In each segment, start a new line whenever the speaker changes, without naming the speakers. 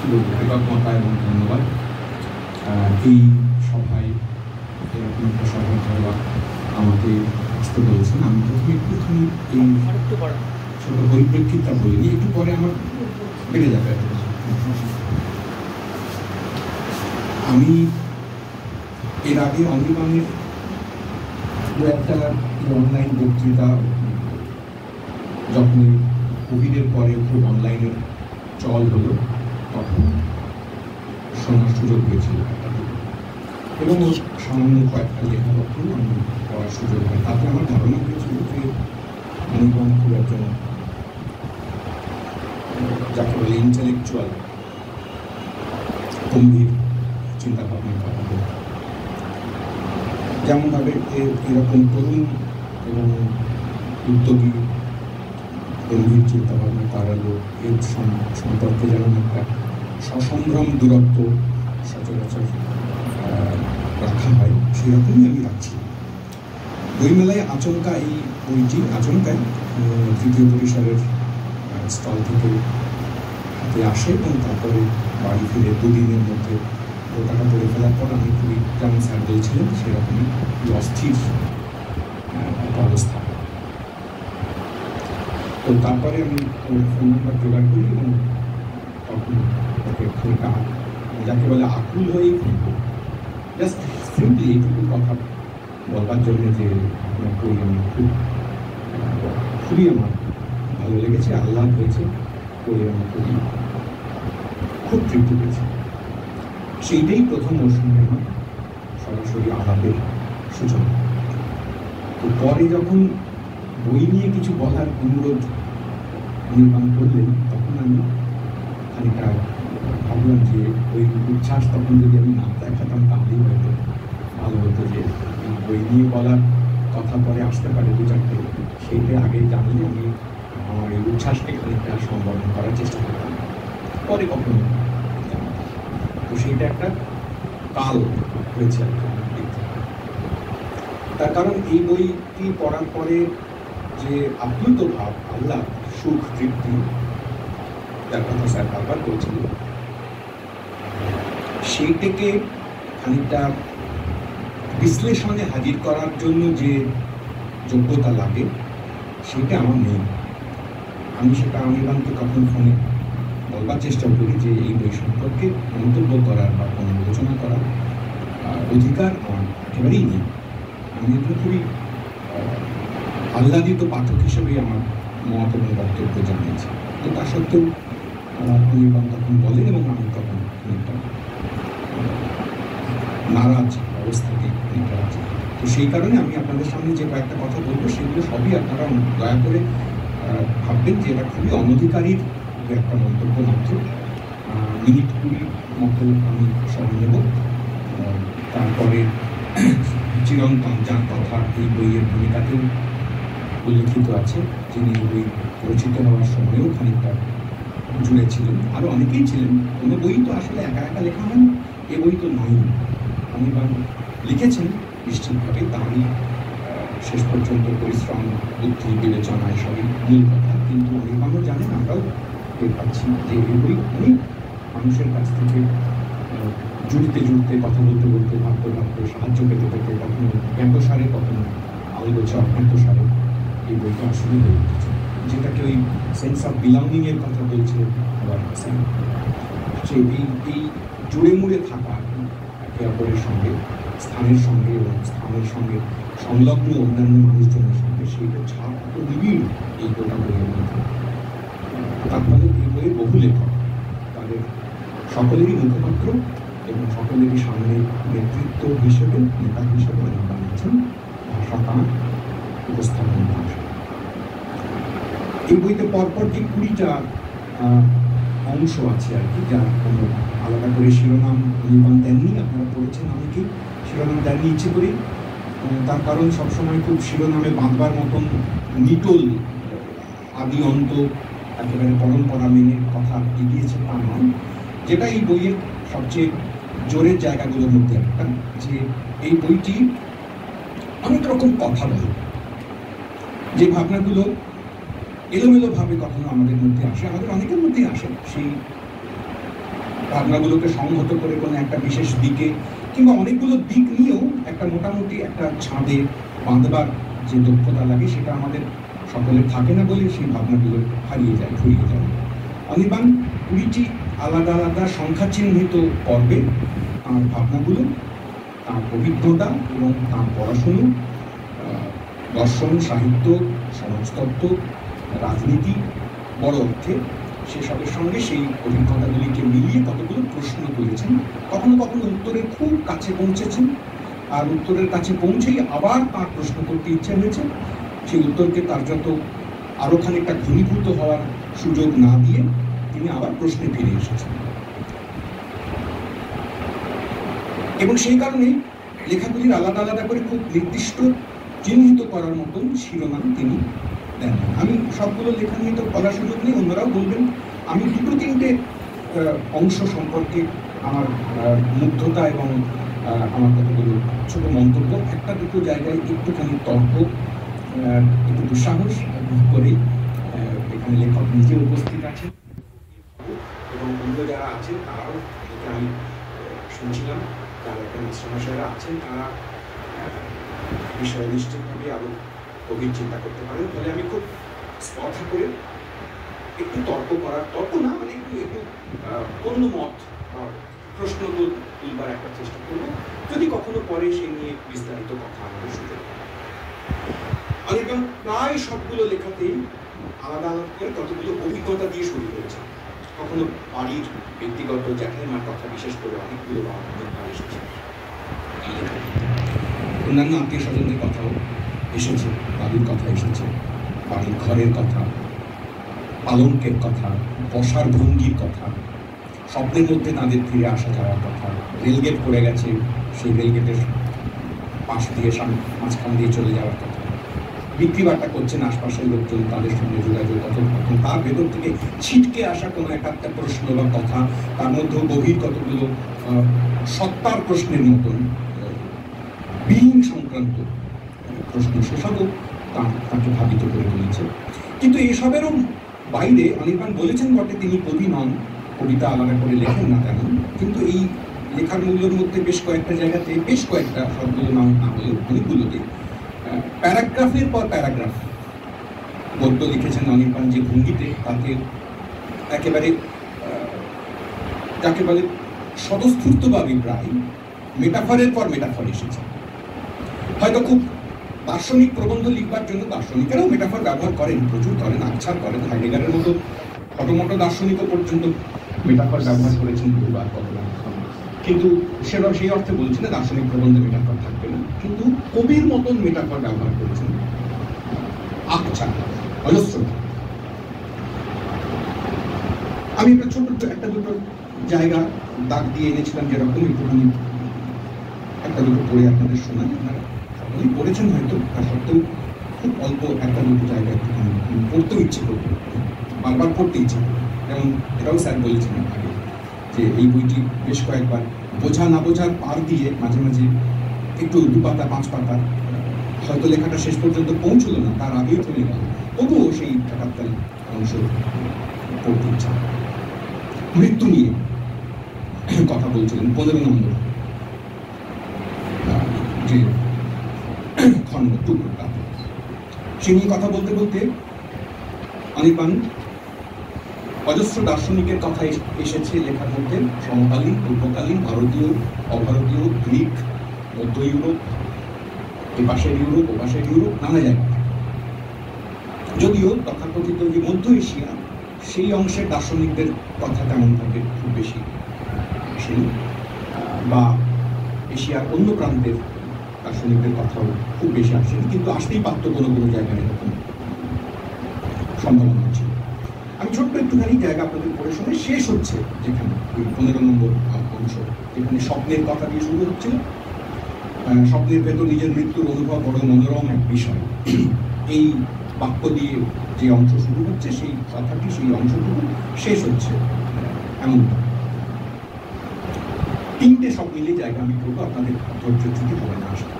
কৃতজ্ঞতা এবং ধন্যবাদ। এই সভায় এরকম একটা সভা করা আমাকে আসতে বলেছেন। আমি প্রথমে একটুখানি এই ছোট পরিপ্রেক্ষিতটা বলিনি, একটু পরে আমার বেড়ে যাবে। আমি এর আগে অনির্বাণের একটা অনলাইন বক্তৃতা, যখন কোভিডের পরে খুব অনলাইনের চল হলো, তখন শোনার সুযোগ হয়েছিল এবং সামান্য কয়েকটা লেখাপত্র আমি পড়ার সুযোগ হয়। তাতে আমার ধারণা হয়েছিল যে অনির্বাণ খুব একজন যাকে বলে ইন্টেলেকচুয়াল, গম্ভীর চিন্তা ভাবনার কথা বলে, যেমনভাবে এরকম তরুণ এবং উদ্যোগী গম্ভীর চিন্তা ভাবনা তারা লোক এর সম্পর্কে যেমন একটা সসম্ভ্রম দূরত্ব সচরাচর রাখা হয়, সেরকমই আমি রাখছি। বইমেলায় আচমকা এই বইটি আচমকায় তৃতীয় পরিসরের স্টল থেকে হাতে আসে এবং তারপরে বাড়ি ফিরে দুদিনের মধ্যে গোটাটা পড়ে ফেলার পর আমি খুবই, যেমন স্যার বলছিলেন, সেরকমই অস্থির একটা অবস্থা। তো তারপরে আমি ফোন নাম্বার জোগাড় করি এবং তখন ওকে ফোনটা, যাকে বলে আকুল হয়েই ফোন করি, জাস্ট সিম্পলি এইটুকু কথা বলবার জন্য যে আপনার বই আমি খুবই আমার ভালো লেগেছে, আল্লাহ হয়েছে, বই আমি খুব তৃপ্তি পেয়েছি। সেইটাই প্রথম ওর সঙ্গে আমার সরাসরি আলাপের সূচনা। তো পরে যখন বই নিয়ে কিছু বলার অনুরোধ নির্মাণ করলেন, তখন আমি খানিকটা ভাবলাম যে ওই উচ্ছ্বাস তখন যদি আমি না দেখাতাম তাহলেই হয়তো ভালো হতো, যে বই নিয়ে বলার কথা পরে আসতে পারে দু চারটে, সেইটা আগে জানলে আমি আমার এই উচ্ছ্বাসকে খানিকটা সম্বর্ধন করার চেষ্টা করতাম, পরে কখনো। তো সেইটা একটা কাল হয়েছে আর কি। তার কারণ এই বইটি পড়ার পরে যে আপ্লুত ভাব, আল্লাহ, সুখ, তৃপ্তি, যার কথা স্যার বারবার বলছিলেন, সেইটাকে খানিকটা বিশ্লেষণে হাজির করার জন্য যে যোগ্যতা লাগে, সেটা আমার নেই। আমি সেটা অনির্বাণকে তখন ফোনে বলবার চেষ্টা করি যে এই বই সম্পর্কে মন্তব্য করার বা কোনো আলোচনা করার অধিকার আমার একেবারেই নেই। আমি এটা খুবই আহ্লাদিত পাঠক হিসেবেই আমার মত এবং বক্তব্য জানিয়েছি। তো তা সত্ত্বেও অনির্বাণ তখন বলেন এবং আমি তখন একটা নারাজ অবস্থাকে নারাজ। তো সেই কারণে আমি আপনাদের সামনে যে কয়েকটা কথা বলবো, সেগুলো সবই আপনারা দয়া করে ভাববেন যে এটা খুবই অনধিকারীর একটা মন্তব্য মাত্র। মিনিট 20 মতো আমি সময় নেব। তারপরে চিরন্তন, যার কথা এই বইয়ের ভূমিকাতেও উল্লেখিত আছে, যিনি বই রচিত হওয়ার সময়ও খানিকটা জুড়ে ছিলেন, আরও অনেকেই ছিলেন। কোনো বই তো আসলে একা একা লেখা হয় না, এ বই তো নয়। অনির্বাণ লিখেছেন নিশ্চিতভাবে, তারই শেষ পর্যন্ত পরিশ্রম, বুদ্ধি, বিবেচনা এসবই মূল কথা। কিন্তু অনির্বাণও জানেন, আমরাও টের পাচ্ছি যে এই বই অনেক মানুষের কাছ থেকে জুড়তে কথা বলতে ভাবতে সাহায্য পেতে কখনো জ্ঞাতসারে, কখনো আলগোছে অজ্ঞাতসারে এই বইটা আসলে হয়ে উঠেছে, যেটাকে ওই সেন্স অফ বিলঙ্গিংয়ের কথা বলছে আবার এই জুড়ে মুড়ে থাকা একে অপরের সঙ্গে, স্থানের সঙ্গে এবং স্থানের সঙ্গে সংলগ্ন অন্যান্য মানুষজনের সঙ্গে, সেইটা ছাপ এত নিবিড় এই গোটা বইয়ের মধ্যে। তার ফলে এই বইয়ের বহু লেখক, তাদের সকলেরই মুখপাত্র এবং সকলেরই সামনে নেতৃত্ব হিসেবে, নেতা হিসেবে বানিয়েছেন ভাষা তাঁর, উপস্থাপন ভাষা। এই বইতে পরপর যে 20টা অংশ আছে আর কি, যার কোনো আলাদা করে শিরোনাম অনির্বাণ দেননি। আপনারা পড়েছেন অনেকেই, শিরোনাম দেননি ইচ্ছে করেই। তার কারণ সবসময় খুব শিরোনামে বাঁধবার মতন নিটোল আদি অন্ত একেবারে পরম্পরা মেনে কথা এগিয়েছে তা নয়। যেটা এই বইয়ের সবচেয়ে জোরের জায়গাগুলোর মধ্যে একটা, যে এই বইটি অনেক রকম কথা বলে, যে ভাবনাগুলো এলোমেলোভাবে কখনো আমাদের মধ্যে আসে, আমাদের অনেকের মধ্যেই আসে, সেই ভাবনাগুলোকে সংহত করে কোনো একটা বিশেষ দিকে কিংবা অনেকগুলো দিক নিয়েও একটা মোটামুটি একটা ছাদে বাঁধবার যে দক্ষতা লাগে সেটা আমাদের সকলের থাকে না বলে সেই ভাবনাগুলো হারিয়ে যায়, ফুরিয়ে যায়। অনির্বাণ 20টি আলাদা আলাদা সংখ্যা চিহ্নিত পর্বে তাঁর ভাবনাগুলো, তাঁর অভিজ্ঞতা এবং তাঁর পড়াশুনো, দর্শন, সাহিত্য, সমাজতত্ত্ব, রাজনীতি বড় অর্থে সেসবের সঙ্গে সেই অভিজ্ঞতাগুলিকে মিলিয়ে কতগুলো প্রশ্ন তুলেছেন। কখনো কখনো উত্তরের খুব কাছে পৌঁছেছেন, আর উত্তরের কাছে পৌঁছেই আবার তার প্রশ্ন করতে ইচ্ছে হয়েছে। সেই উত্তরকে তার যত আরো খানিকটা ঘনীভূত হওয়ার সুযোগ না দিয়ে তিনি আবার প্রশ্নে ফিরে এসেছেন। এবং সেই কারণে লেখাগুলির আলাদা আলাদা করে খুব নির্দিষ্ট চিহ্নিত করার মতন শিরোনাম তিনি দেন। আমি সবগুলো লেখা নিয়ে তো বলার সুযোগ নেই, অন্যরাও বলবেন। আমি দুটো তিনটে অংশ সম্পর্কে আমার মুগ্ধতা এবং আমার কতগুলো ছোট মন্তব্য, একটা দুটো জায়গায় একটুখানি তর্ক, একটু দুঃসাহস করে এখানে লেখক নিজে উপস্থিত আছেন এবং অন্য যারা আছেন তারাও, আমি শুনছিলাম যারা এখানে মাস্টারমশাইরা আছেন তারা বিষয়ে নিশ্চিতভাবে আরো গভীর চিন্তা করতে পারেন। ফলে আমি খুব স্পর্ধা করে একটু তর্ক করার, তর্ক না মানে একটু অন্য মত প্রশ্ন তুলবার একটা চেষ্টা করবো, যদি কখনো পরে সে নিয়ে বিস্তারিত কথা আমাদের সুযোগ। অনির্বাণ প্রায় সবগুলো লেখাতেই আলাদা আলাদা করে কতগুলো অভিজ্ঞতা দিয়ে শুরু করেছে। কখনো বাড়ির ব্যক্তিগত জ্যাঠাইমার কথা বিশেষ করে অনেকগুলো এসেছে, অন্যান্য আত্মীয় স্বজনদের কথাও এসেছে, বাড়ির কথা এসেছে, বাড়ির ঘরের কথা, পালঙ্কের কথা, বসার ভঙ্গির কথা, স্বপ্নের মধ্যে তাদের ফিরে আসা যাওয়ার কথা, রেলগেট পড়ে গেছে সেই রেলগেটের পাশ দিয়ে মাঝখান দিয়ে চলে যাওয়ার কথা, বিক্রি বার্তা করছেন আশপাশের লোকজন, তাদের সঙ্গে যোগাযোগ কথোপকথন, তার ভেতর থেকে ছিটকে আসা কোনো একটা প্রশ্ন বা কথা, তার মধ্যেও গভীর কতগুলো সত্তার প্রশ্নের মতন বিহীন সংক্রান্ত প্রশ্ন, সেসবও তাকে ভাবিত করে তুলেছে। কিন্তু এসবেরও বাইরে অনির্বাণ বলেছেন বটে তিনি কবি নন, কবিতা আলাদা করে লেখেন না তেমন, কিন্তু এই লেখার মূল্যের মধ্যে বেশ কয়েকটা জায়গাতে, বেশ কয়েকটা, সবগুলো নাম না হলেও অনেকগুলোতে প্যারাগ্রাফের পর প্যারাগ্রাফ গদ্য লিখেছেন অনির্বাণ যে ভঙ্গিতে, তাতে একেবারে যাকে বলে স্বতঃস্ফূর্তভাবে প্রায় মেটাফরের পর মেটাফর এসেছে। হয়তো খুব দার্শনিক প্রবন্ধ লিখবার জন্য দার্শনিকেরাও মেটাফর ব্যবহার করেন, প্রচুর করেন, আচ্ছাদ করেন, হাইডেগারের মতো ফটোমটো দার্শনিকও পর্যন্ত মেটাফর ব্যবহার করেছেন বহুবার, কতবার। কিন্তু সেটা সেই অর্থে বলছি না দার্শনিক প্রবন্ধে মেটাফর থাকবে না, কিন্তু কবির মতন মেটাফর ব্যবহার করেছেন আচ্ছা অজস্র। আমি একটা ছোট একটা দুটো জায়গা দাগ দিয়ে এনেছিলাম, যেরকম একটুখানি একটা দুটো পড়ে আপনাদের শোনাই। আপনারা সকলেই পড়েছেন হয়তো, তা সত্ত্বেও খুব অল্প একটা দুটো জায়গা একটুখানি পড়তেও ইচ্ছে করবে, বারবার পড়তে ইচ্ছে করবে। যেমন এটাও স্যার বলেছেন আগে যে এই বইটি বেশ কয়েকবার বোঝা না বোঝার পার দিয়ে মাঝে মাঝে একটু 2 পাতা 5 পাতা হয়তো লেখাটা শেষ পর্যন্ত পৌঁছলো না, তার আগেও চলে গেল, তবুও সেই একাত্তর অংশ পড়তে ইচ্ছা। মৃত্যু নিয়ে কথা বলছিলেন 15 নম্বর যে খণ্ড টুকরোটা, সে নিয়ে কথা বলতে বলতে অনির্বাণ অজস্র দার্শনিকের কথা এসেছে লেখার মধ্যে, সমকালীন, পূর্বকালীন, ভারতীয়, অভারতীয়, গ্রিক, মধ্য ইউরোপ, এপাশের ইউরোপ, ওপাশের ইউরোপ, নানা জায়গায়। যদিও তথাকথিত যে মধ্য এশিয়া সেই অংশের দার্শনিকদের কথা তেমনভাবে খুব বেশি আসেনি, বা এশিয়ার অন্য প্রান্তের দার্শনিকদের কথাও খুব বেশি আসেনি, কিন্তু আসতেই পারত কোনো কোনো জায়গায় এরকম সম্ভাবনা ছিল। আমি ছোট্ট একটুখানি জায়গা আপনাদের পড়ে শুনে শেষ হচ্ছে যেখানে ওই 15 নম্বর অংশ, যেখানে স্বপ্নের কথা দিয়ে শুরু হচ্ছিল। স্বপ্নের ভেতর নিজের মৃত্যুর অনুভব বড় মনোরম এক বিষয়, এই বাক্য দিয়ে যে অংশ শুরু হচ্ছে সেই কথাটি, সেই অংশটুকু শেষ হচ্ছে এমন 3টে সব মিলিয়ে জায়গা আমি বলবো, আপনাদের ধৈর্য ছুটি হবে না আসলে।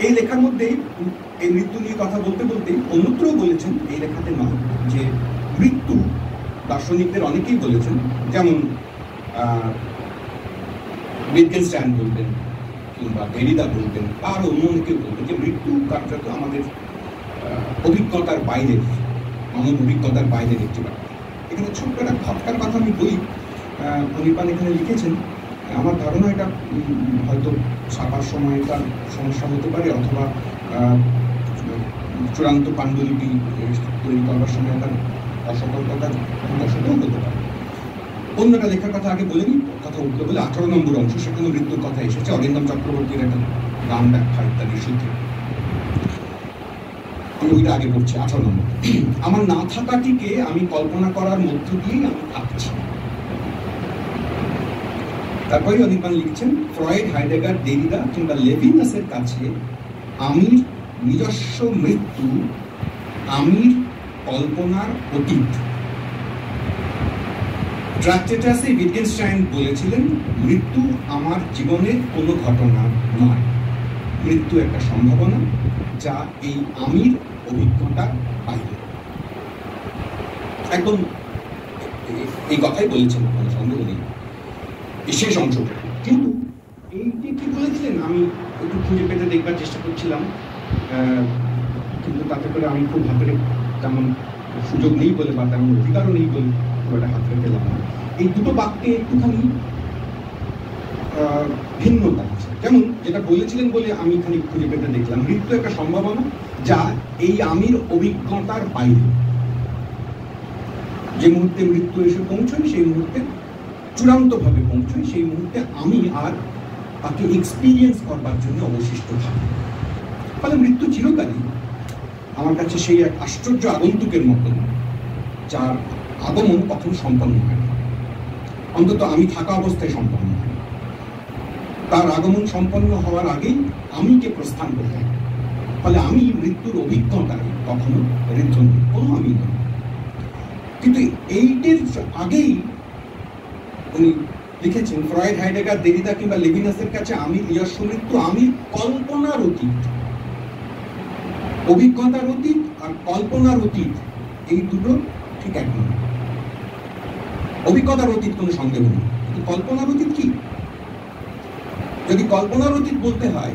এই লেখার মধ্যেই এই মৃত্যু নিয়ে কথা বলতে বলতে অন্যত্রও বলেছেন, এই লেখাতে নয়, যে মৃত্যু দার্শনিকদের অনেকেই বলেছেন, যেমন উইটগেনস্টাইন বলবেন কিংবা ডেরিদা বলবেন, আর অন্য অনেকেও বলবেন যে মৃত্যু কার্যত আমাদের অভিজ্ঞতার বাইরের, মানব অভিজ্ঞতার বাইরের একটি ব্যাপার। এখানে ছোট্ট একটা খটকার কথা আমি বলি, অনির্বাণ এখানে লিখেছেন, আমার ধারণা এটা হয়তো ছাপার সময় তার সমস্যা হতে পারে, অথবা চূড়ান্ত পাণ্ডুলিপি তৈরি করবার সময় তার অসতর্কতার বশতেও হতে পারে। অন্যটা লেখার কথা আগে বলে নিই, কথা উঠলো বলে 18 নম্বর অংশ, সেখানে মৃত্যুর কথা এসেছে অরিন্দম চক্রবর্তীর একটা গান ব্যাখ্যা ইত্যাদির সূত্রে। আমি ওইটা আগে পড়ছি 18 নম্বর। আমার না থাকাটিকে আমি কল্পনা করার মধ্য দিয়েই আমি থাকছি। তারপরে অনির্বাণ লিখছেন, ফ্রয়েড, হাইডেগার, ডেরিদা কিংবা লেভিনাসের কাছে আমির নিজস্ব মৃত্যু আমির কল্পনার অতীত। ট্রাক্টেটাসে উইটগেনস্টাইন বলেছিলেন, মৃত্যু আমার জীবনের কোনো ঘটনা নয়, মৃত্যু একটা সম্ভাবনা যা এই আমির অভিজ্ঞতার বাইরে। একদম এই কথাই বলেছেন, কোনো সন্দেহ নেই এই শেষ অংশটা। কিন্তু এইটি কি বলেছিলেন আমি একটু খুঁজে পেতে দেখবার চেষ্টা করছিলাম, কিন্তু তাতে করে আমি খুব হাতে তেমন সুযোগ নেই বলে বা তেমন অধিকারও নেই বলে খুব একটা হাতে পেলাম না। এই দুটো বাক্যে একটুখানি ভিন্নতা আছে। যেমন যেটা বলেছিলেন বলে আমি খানি খুঁজে পেতে দেখলাম, মৃত্যু একটা সম্ভাবনা যা এই আমির অভিজ্ঞতার বাইরে। যে মুহূর্তে মৃত্যু এসে পৌঁছয়, সেই মুহূর্তে চূড়ান্তভাবে পৌঁছয়, সেই মুহূর্তে আমি আর তাকে এক্সপিরিয়েন্স করবার জন্য অবশিষ্ট থাকি। ফলে মৃত্যু চিরকালই আমার কাছে সেই এক আশ্চর্য আগন্তুকের মতন, যার আগমন কখন সম্পন্ন হয় না, অন্তত আমি থাকা অবস্থায় সম্পন্ন হয়। তার আগমন সম্পন্ন হওয়ার আগেই আমিকে প্রস্থান করতে হয়। ফলে আমি মৃত্যুর অভিজ্ঞতায় কখনো ঋদ্ধ নই, কোনো আমি নই। কিন্তু এইটির আগেই উনি লিখেছেন, ফ্রয়েড, হাইডেগার, ডেরিদা কিংবা লেভিনাসের কাছে আমি নিজস্ব মৃত্যু আমি কল্পনার অতীত। অভিজ্ঞতার অতীত আর কল্পনার অতীত এই দুটো ঠিক এক নয়। অভিজ্ঞতার অতীত কোনো সন্দেহ নেই, কিন্তু কল্পনার অতীত কি? যদি কল্পনার অতীত বলতে হয়,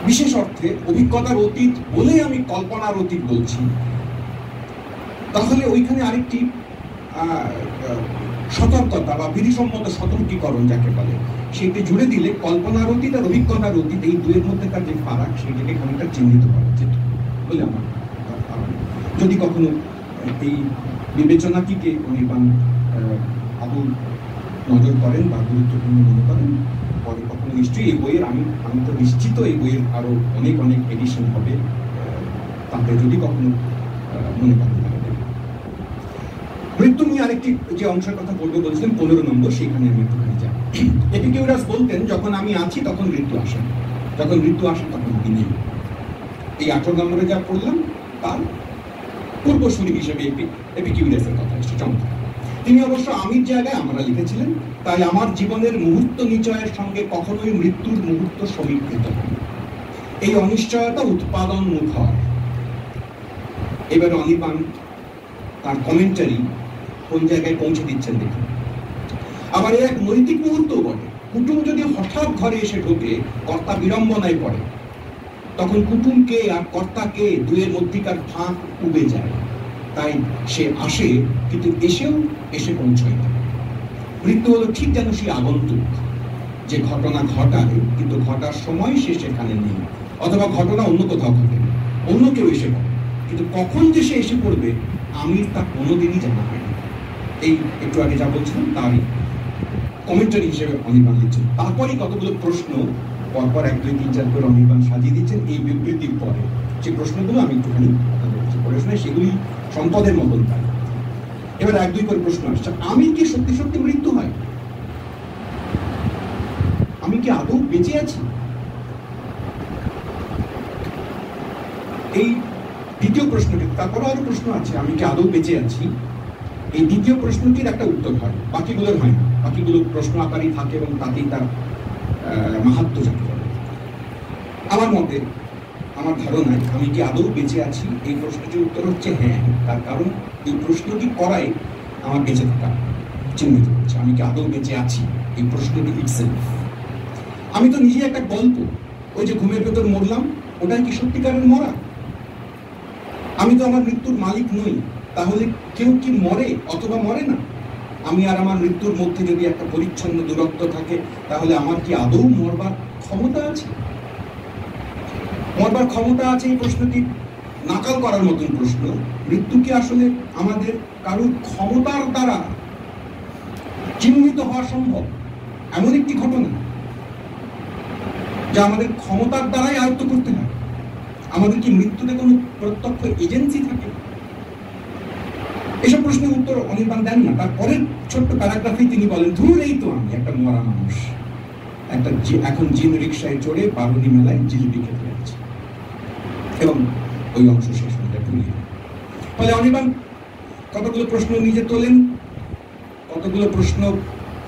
বিশেষ অর্থে অভিজ্ঞতার অতীত বলে আমি কল্পনার অতীত বলছি, তাহলে ওইখানে আরেকটি সতর্কতা বা বিধিসম্মত সতর্কীকরণ যাকে বলে, সেটি জুড়ে দিলে কল্পনার অতীত আর অভিজ্ঞতার অতীত এই দুয়ের মধ্যেকার যে ফারাক, সেটাকে খানিকটা চিহ্নিত করা উচিত বলে আমার। যদি কখনো এই বিবেচনাটিকে অনির্বাণ আদৌ নজর করেন বা গুরুত্বপূর্ণ মনে করেন, পরে কখনো নিশ্চয়ই এই বইয়ের আমি তো নিশ্চিত এই বইয়ের আরো অনেক অনেক এডিশন হবে, তাতে যদি কখনো মনে করেন। মৃত্যু নিয়ে আরেকটি যে অংশের কথা বলবো বলছিলেন 15 নম্বর, সেখানে আমি একটুখানি যাই। এপিকিউরাস বলতেন, যখন আমি আছি তখন মৃত্যু আসে না, যখন মৃত্যু আসে তখন আমি নেই। এই 18 নম্বরে যা পড়লাম তার পূর্বসূরি হিসেবে এপিকিউরাসের কথা এসেছে। চমৎকার। তিনি অবশ্য আমির জায়গায় আমরা লিখেছিলেন, তাই আমার জীবনের মুহূর্ত নিচয়ের সঙ্গে কখনোই মৃত্যুর মুহূর্ত সমীকৃত হয়। এই অনিশ্চয়তা উৎপাদন মুখর। এবার অনির্বাণ তার কমেন্টারি কোন জায়গায় পৌঁছে দিচ্ছেন দেখুন। আবার এক নৈতিক মুহূর্তও বটে। কুটুম যদি হঠাৎ ঘরে এসে ঢোকে, কর্তা বিড়ম্বনায় পড়ে, তখন কুটুমকে আর কর্তাকে দুয়ের মধ্যিকার ফাঁক উবে যায়। তাই সে আসে, কিন্তু এসে পৌঁছয় না। মৃত্যু হলো ঠিক যেন সেই আগন্তুক, যে ঘটনা ঘটায় কিন্তু ঘটার সময় সে সেখানে নেই, অথবা ঘটনা অন্য কোথাও ঘটে, অন্য কেউ এসে পড়ে, কিন্তু কখন যে সে এসে পড়বে আমির তা কোনোদিনই জানা হয় না। এই একটু আগে যা বলছিলাম তারই কমেন্টারি হিসেবে অনির্বাণ দিচ্ছেন। তারপরেই কতগুলো প্রশ্ন পরপর 1, 2, 3, 4 করে অনির্বাণ সাজিয়ে দিচ্ছেন এই বিবৃতির পরে। যে প্রশ্নগুলো আমি একটুখানি পড়ে শোনাই, সেগুলি সম্পদের মতন তাই। এবার 1, 2 করে প্রশ্ন আসছে। আমির কি সত্যি সত্যি মৃত্যু হয়? আমি কি আদৌ বেঁচে আছি? এই দ্বিতীয় প্রশ্নটি, তারপরে আরো প্রশ্ন আছে, আমি কি আদৌ বেঁচে আছি? এই দ্বিতীয় প্রশ্নটির একটা উত্তর হয়, বাকিগুলোর হয় না। বাকিগুলো প্রশ্ন আকারই থাকে এবং তাতেই তার মাহাত্ম্য যাকে বলে। আমার মতে আমার ধারণায় আমি কি আদৌ বেঁচে আছি, এই প্রশ্নটির উত্তর হচ্ছে হ্যাঁ। তার কারণ এই প্রশ্নটি করাই আমার বেঁচে থাকা চিহ্নিত হচ্ছে। আমি কি আদৌ বেঁচে আছি, এই প্রশ্নটি ইটসেলফ। আমি তো নিজে একটা গল্প, ওই যে ঘুমের ভেতর মরলাম, ওটাই কি সত্যিকারের মরা? আমি তো আমার মৃত্যুর মালিক নই। তাহলে কেউ কি মরে অথবা মরে না? আমি আর আমার মৃত্যুর মধ্যে যদি একটা পরিচ্ছন্ন দূরত্ব থাকে, তাহলে আমার কি আদৌ মরবার ক্ষমতা আছে? মরবার ক্ষমতা আছে, এই প্রশ্নটি নাকাল করার মতন প্রশ্ন। মৃত্যু কি আসলে আমাদের কারোর ক্ষমতার দ্বারা চিহ্নিত হওয়া সম্ভব? এমন একটি ঘটনা যা আমাদের ক্ষমতার দ্বারাই আয়ত্ত করতে হয়? আমাদের কি মৃত্যুতে কোনো প্রত্যক্ষ এজেন্সি থাকে? এসব প্রশ্নের উত্তর অনির্বাণ দেন না। তারপরের ছোট্ট প্যারাগ্রাফে তিনি বলেন, ধুর এই তো আমি একটা মরা মানুষ, একটা এখন জিন রিক্সায় চড়ে বারুনি মেলায় জিলিপি খেতে যাচ্ছে, এবং ওই অংশ শেষ হয়ে যায় ভুলিয়ে। ফলে অনির্বাণ কতগুলো প্রশ্ন নিজে তোলেন, কতগুলো প্রশ্ন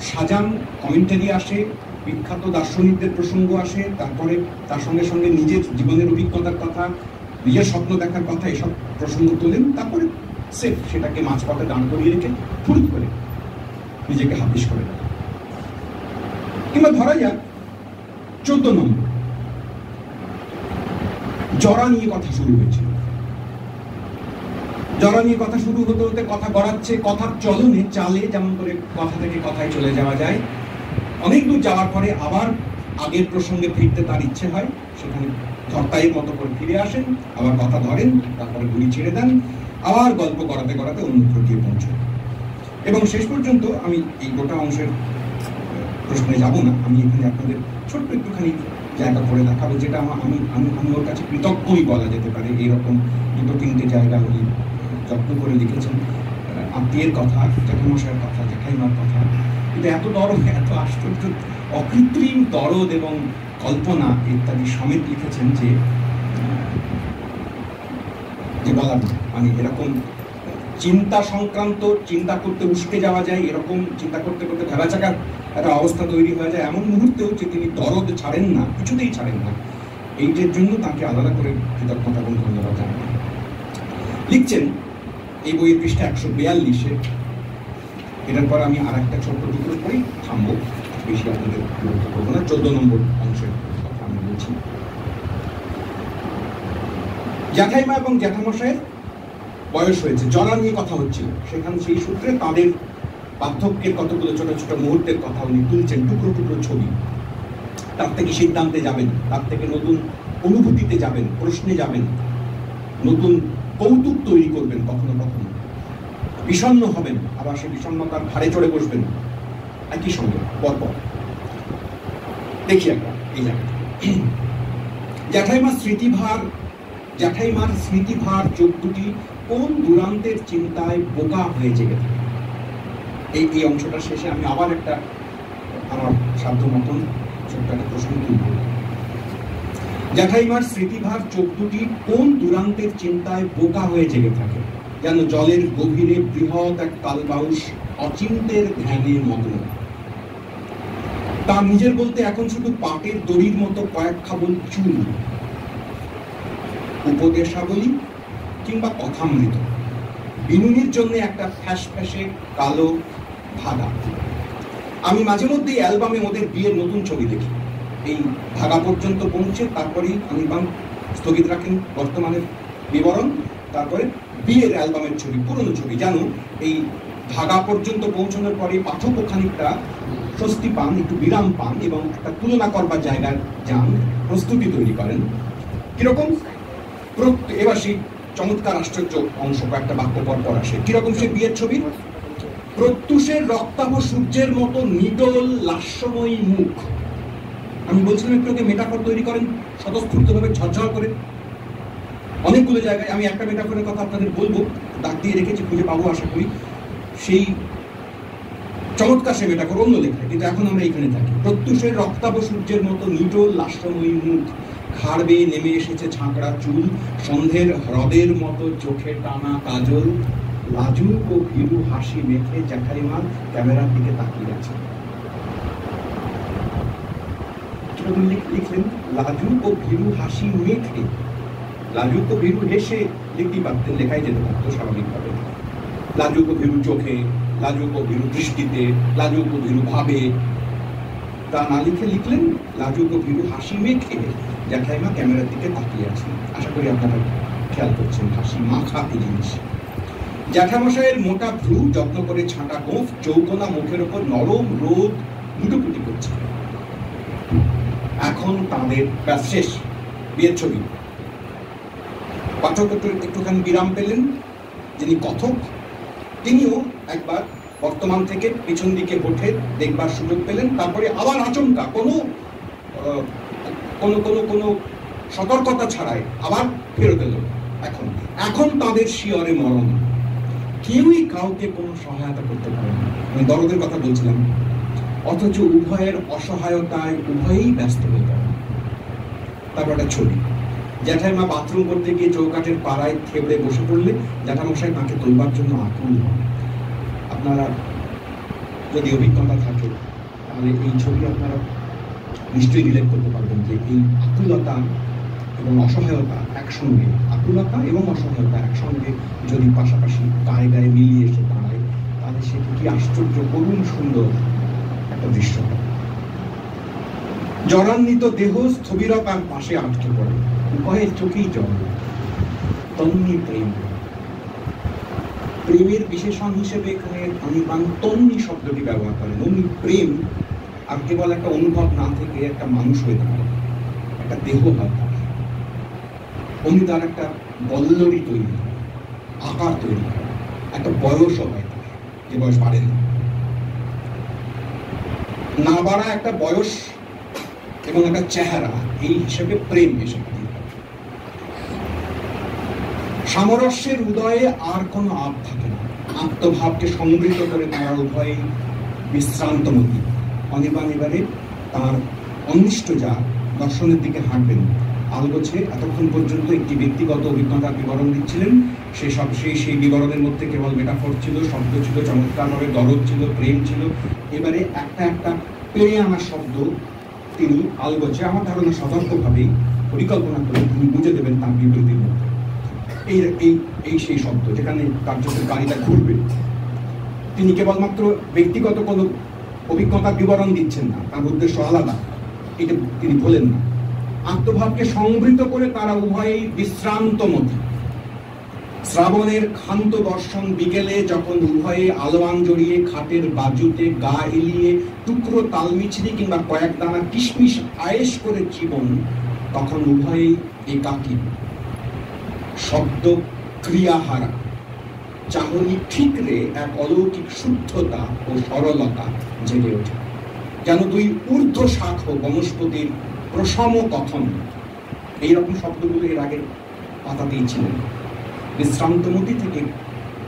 সাজান, কমেন্টারি আসে, বিখ্যাত দার্শনিকদের প্রসঙ্গ আসে, তারপরে তার সঙ্গে সঙ্গে নিজের জীবনের অভিজ্ঞতার কথা, নিজের স্বপ্ন দেখার কথা, এসব প্রসঙ্গ তোলেন। তারপরে সেফ সেটাকে মাঝপথে দাঁড় করিয়ে রেখে ফুরুত করে নিজেকে হাফিস করে দেয়। কিংবা ধরা যাক 14 নম্বর, জরা নিয়ে কথা শুরু হয়েছিল। জরা নিয়ে কথা শুরু হতে হতে কথা গড়াচ্ছে, কথার চলনে চালে যেমন করে কথা থেকে কথায় চলে যাওয়া যায়। অনেক দূর যাওয়ার পরে আবার আগের প্রসঙ্গে ফিরতে তার ইচ্ছে হয়, সেখানে ধর্তাইয়ের মতো করে ফিরে আসেন, আবার কথা ধরেন, তারপরে গুলি ছেড়ে দেন, আবার গল্প করাতে করাতে অন্যত্র গিয়ে পৌঁছান। এবং শেষ পর্যন্ত আমি এই গোটা অংশের প্রশ্নে যাব না, আমি এখানে আপনাদের ছোট্ট একটুখানি জায়গা করে দেখাবো, যেটা আমি ওর কাছে কৃতজ্ঞই বলা যেতে পারে। এইরকম 2-3টে জায়গা উনি যত্ন করে লিখেছেন। আত্মীয়ের কথা, জ্যাঠামশাইয়ের কথা, জ্যাঠাইমার কথা, কিন্তু এত দরদ, এত আশ্চর্য অকৃত্রিম দরদ এবং কল্পনা ইত্যাদি সমেত লিখেছেন যে বলার মানে এরকম চিন্তা সংক্রান্ত, চিন্তা করতে উস্কে যাওয়া যায়, এরকম চিন্তা করতে করতে ভেবাচাকার একটা অবস্থা তৈরি হয়ে যায়, এমন মুহূর্তেও যে তিনি দরদ ছাড়েন না, কিছুতেই ছাড়েন না। এইটার জন্য তাকে আলাদা করে কৃতজ্ঞতা এবং ধন্যবাদ জানাই। লিখছেন এই বইয়ের পৃষ্ঠা 142-এ, এটার পর আমি আর একটা ছোট্ট টুকরো করেই থামবো, বেশি আপনাদের বিরক্ত করবো না। 14 নম্বর অংশের কথা আমি বলছি। জ্যাঠাইমা এবং জ্যাঠামশাইয়ের বয়স হয়েছে, জরা নিয়ে কথা হচ্ছিল, সেখানে সেই সূত্রে তাদের বার্ধক্যের কতগুলো ছোট ছোট মুহূর্তের কথা উনি তুলছেন, টুকরো টুকরো ছবি। তার থেকে সিদ্ধান্তে যাবেন, তার থেকে নতুন অনুভূতিতে যাবেন, প্রশ্নে যাবেন, নতুন কৌতুক তৈরি করবেন, কখনো কখনো বিষণ্ণ হবেন, আবার সেই বিষণ্ণতার ঘাড়ে চড়ে বসবেন একই সঙ্গে পরপর। দেখি একটা এই জায়গাটা, জ্যাঠাইমার স্মৃতিভার চোখ দুটি কোন দুরান্তের চিন্তায় বোকা হয়ে জেগে থাকে। এই অংশটা শেষে আমি আবার একটা আমার সাধ্য মতন ছোট্ট একটা প্রশ্ন তুলব। জ্যাঠাইমার স্মৃতিভার চোখ দুটি কোন দুরান্তের চিন্তায় বোকা হয়ে জেগে থাকে, যেন জলের গভীরে বৃহৎ এক কালবাউস অচিন্তের ধ্যানে মগ্ন। তার নিজের বলতে এখন শুধু পাটের দড়ির মতো কয়েক খাবল চুল, উপদেশাবলী কিংবা কথামৃত, বিনুনির জন্য একটা ফ্যাসফ্যাসে কালো ধাগা। আমি মাঝে মধ্যেই অ্যালবামে ওদের বিয়ের নতুন ছবি দেখি। এই ধাগা পর্যন্ত পৌঁছে তারপরেই অনির্বাণ স্থগিত রাখেন বর্তমানের বিবরণ, তারপরে বিয়ের অ্যালবামের ছবি, পুরনো ছবি। জানো, এই ধাগা পর্যন্ত পৌঁছানোর পরে পাঠকও খানিকটা স্বস্তি পান, একটু বিরাম পান এবং একটা তুলনা করবার জায়গায় যান, প্রস্তুতি তৈরি করেন। কিরকম? এবার সেই চমৎকার আশ্চর্য অংশ কয়েকটা বাক্য পর পর আসে। কিরকম সে বিয়ের ছবি? প্রত্যুষের রক্তাভ সূর্যের মতো নিডল লাস্যময়ী মুখ। আমি বলছিলাম একটু আগে মেটাফর তৈরি করেন স্বতঃস্ফূর্তভাবে ঝরঝর করে অনেকগুলো জায়গায়। আমি একটা মেটাফরের কথা আপনাদের বলবো, দাগ দিয়ে রেখেছি, খুঁজে পাবো আশা করি। সেই চমৎকার সে মেটাফর অন্য লেখায়, কিন্তু এখন আমরা এখানে থাকি। প্রত্যুষের রক্তাভ সূর্যের মতো নিডল লাস্যময়ী মুখ, ঘাড় বেয়ে নেমে এসেছে ঝাঁকড়া চুল, সন্ধ্যের হ্রদের মতো চোখে টানা কাজল, লাজুক ও ভীরু হাসি মেখে জ্যাঠাইমা ক্যামেরার দিকে তাকিয়ে আছে। লিখলেন লাজুক ও ভীরু হাসি মেখে, লাজুক ও ভীরু হেসে লিখতেই পারতেন, লেখাই যেতে পারতো স্বাভাবিকভাবে। লাজুক ও ভীরু চোখে, লাজুক ও ভীরু দৃষ্টিতে, লাজুক ও ভীরু ভাবে। তা না লিখে লিখলেন লাজুক ও ভীরু হাসি মেখে জ্যাঠাইমা ক্যামেরার দিকে তাকিয়ে আছেন। আশা করি আপনারা খেয়াল করছেন হাসি মাখা এই জিনিস। জ্যাঠামশাইয়ের মোটা ভ্রু, যত্ন করে ছাঁটা গোঁফ, চৌকোনা মুখের ওপর নরম রোদ লুটোপুটি করছে। এখন তাদের ব্যাস শেষ, বিয়ের ছবি। পাঠক একটুখানি বিরাম পেলেন। যিনি কথক তিনিও একবার বর্তমান থেকে পিছন দিকে ওঠে দেখবার সুযোগ পেলেন। তারপরে আবার আচমকা কোনো কোনো কোনো কোনো সতর্কতা ছাড়াই আবার ফেরত এলো। এখন এখন তাদের শিয়রে মরণ, কেউই কাউকে কোনো সহায়তা করতে পারে না। আমি দরদের কথা বলছিলাম। অথচ উভয়ের অসহায়তায় উভয়েই ব্যস্ত হয়ে পড়ে। তারপর একটা ছবি। জ্যাঠাইমা বাথরুম করতে গিয়ে চৌকাঠের পাড়ায় থেবড়ে বসে পড়লে জ্যাঠামশাই তাকে তোলবার জন্য আকুল হন। আপনারা যদি অভিজ্ঞতা থাকে তাহলে এই ছবি আপনারা নিশ্চয়ই রিলেট করতে পারবেন যে এই আকুলতা এবং অসহায়তা একসঙ্গে, আকুলতা এবং অসহায়তা একসঙ্গে যদি পাশাপাশি গায়ে গায়ে মিলিয়ে এসে দাঁড়ায় তাহলে সেটি কি আশ্চর্য, করুণ, সুন্দর একটা দৃশ্য। জরান্বিত দেহ স্থবিরতার পাশে আটকে পড়ে, উভয়ের চোখেই জল। তন্নি প্রেম। প্রেমের বিশেষণ হিসেবে এখানে আমি তন্নি শব্দটি ব্যবহার করেন। অমনি প্রেম আর কেবল একটা অনুভব না থেকে একটা মানুষ হয়ে দাঁড়ায়, একটা দেহ হয় তার। অমনি তার একটা বল্লরি তৈরি হয়, আকার তৈরি হয়, একটা বয়সও হয় তার, যে বয়স বাড়ে না বাড়া একটা বয়স এবং একটা চেহারা, এই হিসেবে প্রেম এসে সামরস্যের উদয়ে আর কোনো আব থাকে না। আত্মভাবকে সমৃদ্ধ করে তারা উভয়ই বিশ্রান্তমতি। অনির্বাণ এবারে তার অনিষ্ট যা দর্শনের দিকে হাঁটবেন। আলগোছে এতক্ষণ পর্যন্ত একটি ব্যক্তিগত অভিজ্ঞতার বিবরণ দিচ্ছিলেন। সেই বিবরণের মধ্যে কেবল মেটাফোর ছিল, শব্দ ছিল, চমৎকারভাবে দরদ ছিল, প্রেম ছিল। এবারে একটা একটা পেরে আনা শব্দ তিনি আলগোছে, আমার ধারণা সতর্কভাবেই পরিকল্পনা করে তিনি বুঝে দেবেন তার বিবৃতির মধ্যে। এই সেই শব্দ যেখানে কার্যকর গাড়িটা ঘুরবে। তিনি কেবলমাত্র ব্যক্তিগত কোনো অভিজ্ঞতার বিবরণ দিচ্ছেন না, তার উদ্দেশ্য আলাদা, এটা তিনি বলেন না। আত্মভাবকে সংবৃত করে তারা উভয়েই বিশ্রান্তমতি। শ্রাবণের ক্ষান্ত দর্শন বিকেলে যখন উভয়ে আলোয়ান জড়িয়ে খাটের বাজুতে গা এলিয়ে টুকরো তালমিছরি কিংবা কয়েক দানা কিশমিশ আয়েশ করে জীবন, তখন উভয়েই একাকী, শব্দ ক্রিয়াহারা। চাহনি ঠিকরে এক অলৌকিক শুদ্ধতা ও সরলতা জেগে ওঠে, যেন দুই ঊর্ধ্ব শাখ বনস্পতির প্রসম কথন। এইরকম শব্দগুলো এর আগে পাতাতেই ছিলেন। বিশ্রান্তমতি থেকে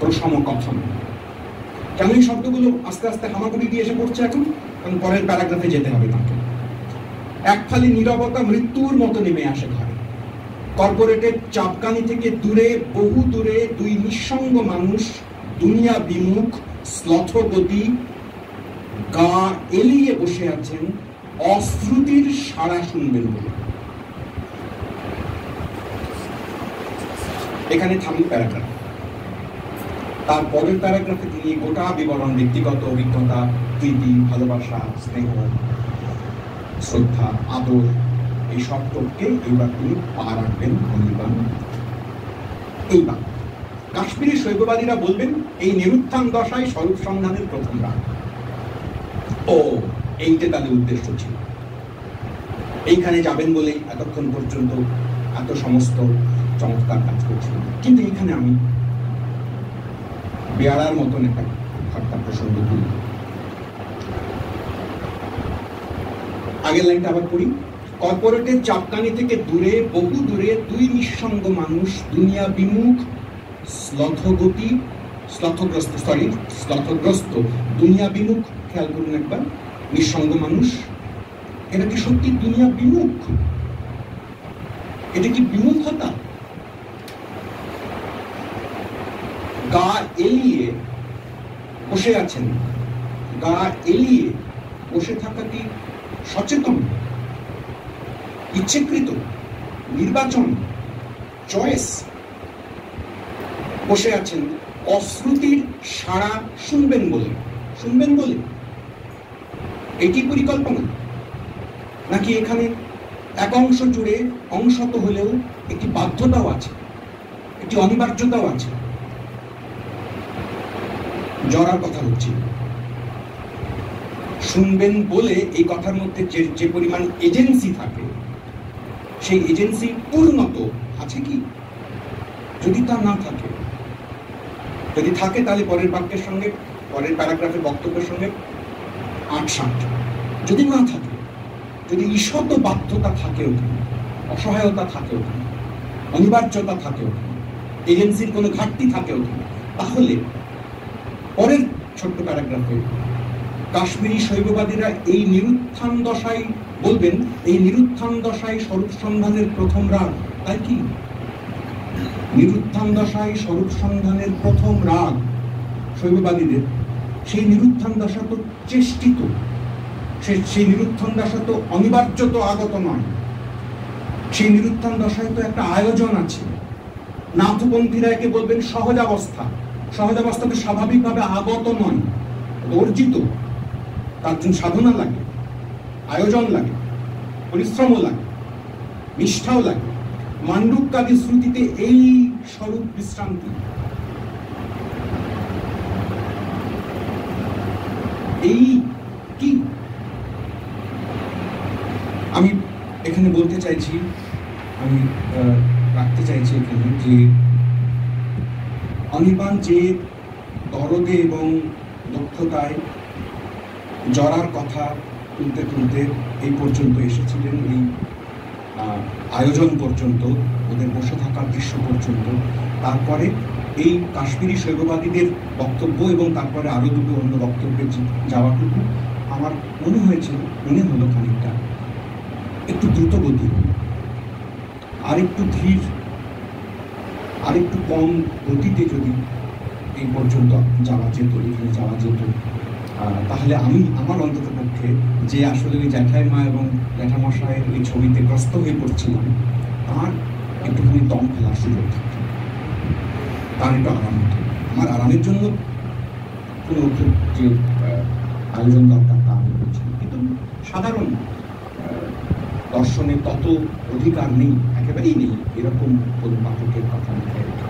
প্রসম কথন। কেন এই শব্দগুলো আস্তে আস্তে হামাগুড়ি দিয়ে এসে পড়ছে এখন? কারণ পরের প্যারাগ্রাফে যেতে হবে তাকে। এক ফালি নীরবতা মৃত্যুর মতো নেমে আসে ঘরে। কর্পোরেটের চাপকানি থেকে দূরে, বহু দূরে দুই নিঃসঙ্গ মানুষ, দুনিয়া বিমুখ, শ্লথগতি, গা এলিয়ে বসে আছেন অশ্রুতির সাড়া শুনবেন বলে। এখানে থামি প্যারাগ্রাফ। তার পরের প্যারাগ্রাফে তিনি গোটা বিবরণ, ব্যক্তিগত অভিজ্ঞতা, প্রীতি, ভালোবাসা, স্নেহ, শ্রদ্ধা, আদর, এই সবটকে এইবার তিনি পা রাখবেন অনির্বাণ। এইবার কাশ্মীরি শৈববাদীরা বলবেন এই নিরুত্থান দশায় স্বরূপ সন্ধানের প্রথম রাগ। ও এইটা তাদের উদ্দেশ্য ছিল। এইখানে যাবেন বলেই এতক্ষণ পর্যন্ত এত সমস্ত চমৎকার কাজ করছিলেন। কিন্তু এইখানে আমি বেয়ারার মতন একটা প্রসঙ্গ তুলি। আগের লাইনটা আবার পড়ি। কর্পোরেটের চাপকানি থেকে দূরে, বহু দূরে দুই নিঃসঙ্গ মানুষ, দুনিয়া বিমুখ, শ্লথগ্রস্ত, দুনিয়া বিমুখ। খেয়াল করুন একবার, নিঃসঙ্গ মানুষ। এটা কি সত্যি দুনিয়া বিমুখ? এটা কি বিমুখতা? গা এলিয়ে বসে আছেন। গা এলিয়ে বসে থাকাটি সচেতন, ইচ্ছেকৃত, নির্বাচন, চয়েস, বসে আছেন অশ্রুতির সাড়া শুনবেন বলে এটি পরিকল্পনা, নাকি এখানে এক অংশ জুড়ে অংশত হলেও একটি বাধ্যতাও আছে, একটি অনিবার্যতাও আছে? জড়ার কথা হচ্ছে, শুনবেন বলে এই কথার মধ্যে যে পরিমাণ এজেন্সি থাকে, সেই এজেন্সি পূর্ণত আছে কি? যদি তা না থাকে, যদি থাকে তাহলে পরের বাক্যের সঙ্গে, পরের প্যারাগ্রাফের বক্তব্যের সঙ্গে আটসাঁট। যদি না থাকে, যদি ঈষৎ বাধ্যতা থাকে ওখানে, অসহায়তা থাকে ওখানে, অনিবার্যতা থাকে ওখানে, এজেন্সির কোনো ঘাটতি থাকে ওখানে, তাহলে পরের ছোট্ট প্যারাগ্রাফে কাশ্মীরি শৈববাদীরা এই নিরুত্থান দশায় বলবেন, এই নিরুত্থান দশায় স্বরূপ সন্ধানের প্রথম রাগ। তাই কি? নিরুত্থান দশায় স্বরূপ সন্ধানের প্রথম রাগ শৈববাদীদের, সেই নিরুত্থান দশা তো চেষ্টিত, সেই নিরুত্থান দশা তো অনিবার্য, তো আগত নয়। সেই নিরুত্থান দশায় তো একটা আয়োজন আছে। নাথপন্থীরা একে বলবেন সহজাবস্থা। সহজাবস্থা তো স্বাভাবিকভাবে আগত নয়, অর্জিত। তার জন্য সাধনা লাগে, আয়োজন লাগে, পরিশ্রমও লাগে, নিষ্ঠাও লাগে। মান্ডুক্যাদি শ্রুতিতে এই স্বরূপ বিশ্রান্তি, এই কি? আমি এখানে বলতে চাইছি, আমি রাখতে চাইছি এখানে যে অনির্বাণ যে দরদে এবং দক্ষতায় জড়ার কথা তুলতে তুলতে এই পর্যন্ত এসেছিলেন, এই আয়োজন পর্যন্ত, ওদের বসে থাকার দৃশ্য পর্যন্ত, তারপরে এই কাশ্মীরি শৈববাদীদের বক্তব্য এবং তারপরে আরো দুটো অন্য বক্তব্যে যাওয়াটুকু আমার মনে হলো খানিকটা একটু দ্রুতগতি, আরেকটু ধীর, আরেকটু কম গতিতে যদি এই পর্যন্ত যাওয়া যেত, এখানে যাওয়া যেত, তাহলে আমার অন্তত পক্ষে যে আসলে ওই জ্যাঠাইমা এবং জ্যাঠামশাইয়ের এই ছবিতে গ্রস্ত হয়ে পড়ছিলাম, তার একটুখানি দম ফেলার সুযোগ থাকতো, তার একটু আরাম হতো। আমার আরামের জন্য কোনো যে আয়োজন দরকার তা আমি বলছি, কিন্তু সাধারণ দর্শনে তত অধিকার নেই, একেবারেই নেই এরকম কোনো পাঠকের কথা মাথায় রেখে।